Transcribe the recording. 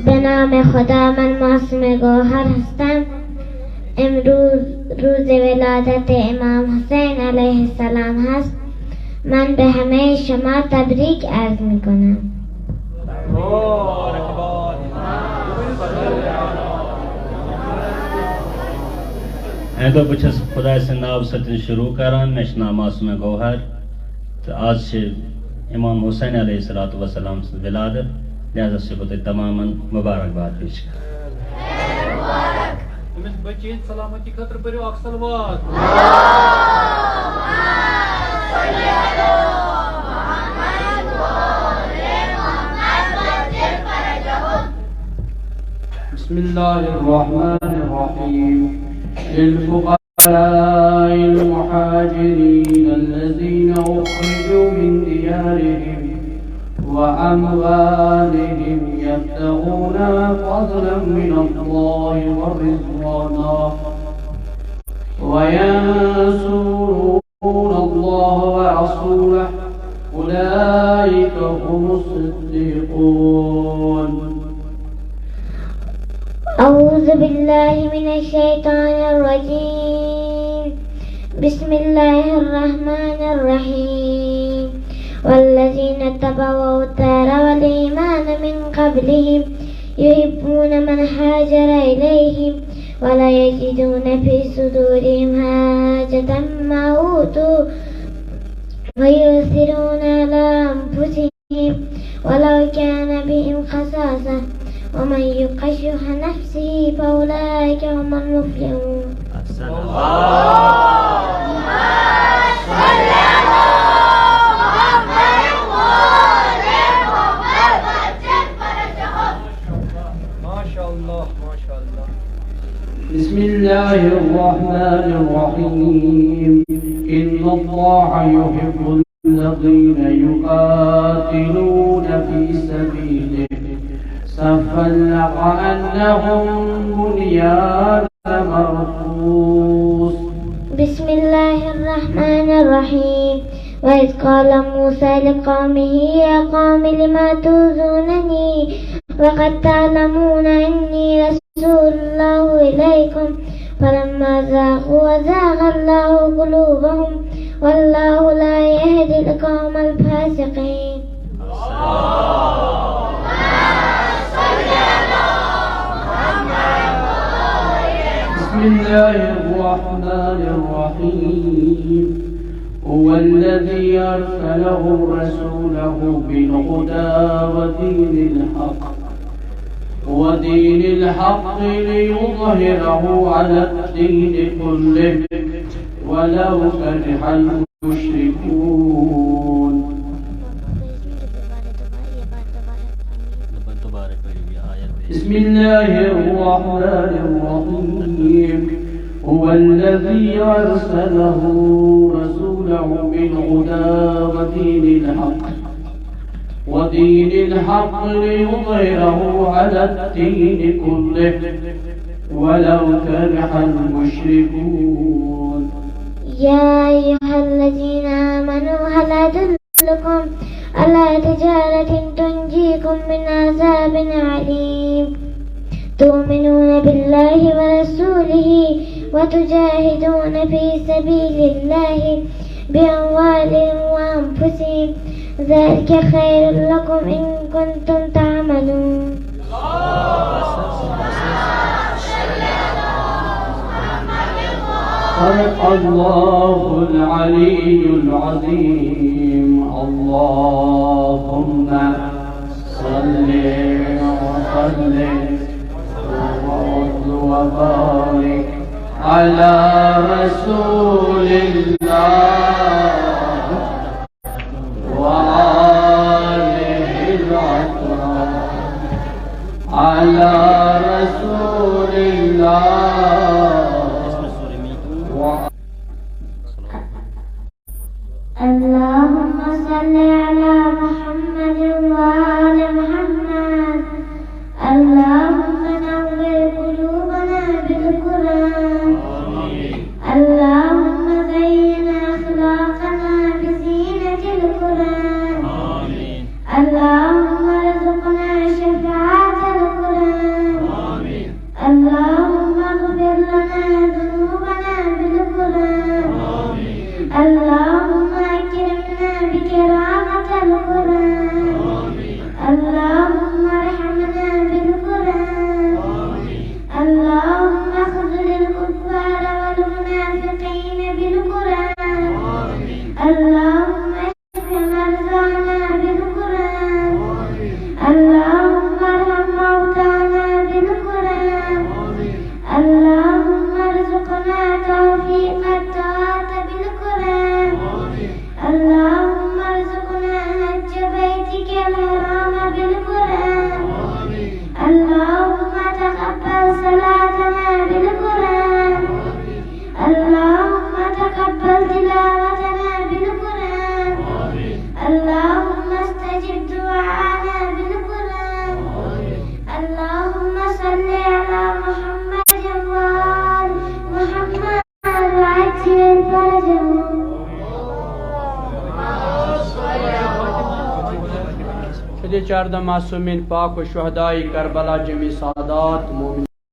به نام خدا من معصوم گوهر هستم. امروز روز ولادت امام حسین علیه السلام هست. من به همه شما تبریک عرض می کنم. तो बस खुदा से नाव सतन शुरू करान मैं नाम मासूम गौहर तो आज से इमाम हुसैन अलैहिस्सलातु वस्सलाम से विलादत लिहाजा से खुद तमामन मुबारकबाद पेश कर बच्चे सलामती खतर बरो अक्सलवाद बिस्मिल्लाहिर्रहमानिर्रहीम للفقراء المهاجرين الذين أخرجوا من ديارهم وأموالهم يبتغون فضلا من الله ورضوانا وينصرون الله ورسوله أولئك هم الصديقون. أعوذ بالله من الشيطان الرجيم. بسم الله الرحمن الرحيم. والذين اتبعوا الدار والإيمان من قبلهم يحبون من هاجر إليهم ولا يجدون في صدورهم حاجة مما أوتوا ويؤثرون على أنفسهم ولو كان بهم خصاصة ومن يوق شح نفسه فأولئك هم المفلحون. اللهم صل على محمد وآل محمد وجل فرجهم. ما شاء الله ما شاء الله. بسم الله الرحمن الرحيم. إن الله يحب الذين يقاتلون في سبيله صفا كأنهم بنيان مرصوص. بسم الله الرحمن الرحيم. وإذ قال موسى لقومه يا قوم لما تؤذونني وقد تعلمون أني رسول الله إليكم فلما زاغوا وزاغ الله قلوبهم والله لا يهدي القوم الفاسقين. بسم الله الرحمن الرحيم. هو الذي أرسله رسوله بالهدى ودين الحق ليظهره على الدين كله ولو كره المشركون. بسم الله الرحمن الرحيم. هو الذي أرسله رسوله بالهدى ودين الحق ليظهره على الدين كله ولو كره المشركون. يا أيها الذين آمنوا هل أدلكم على تجارة تنجيكم من عذاب عليم تؤمنون بالله ورسوله وتجاهدون في سبيل الله بأموالهم وأنفسهم ذلك خير لكم إن كنتم تعملون. صدق الله العلي العظيم. اللهم صل وسلم وبارك على رسول الله وآله الأطهار على رسول الله. اللهم صل على محمد وآل محمد. اللهم نور قلوبنا بالقرآن. اللهم زين أخلاقنا بزينة القرآن. اللهم ارزقنا شفاعة القرآن. توفيق الطاعة بالقرآن اللهم ارزقنا حج بيتك الحرام بالقرآن اللهم تقبل صلاتنا بالقرآن اللهم تقبل تلاوتنا بالقرآن اللهم استجب دعانا بالقرآن اللهم صل على محمد وآل محمد وعجل فرجهم. شدی 14 معصومین پاک و شہدائی کربلا جمی سعادات مومن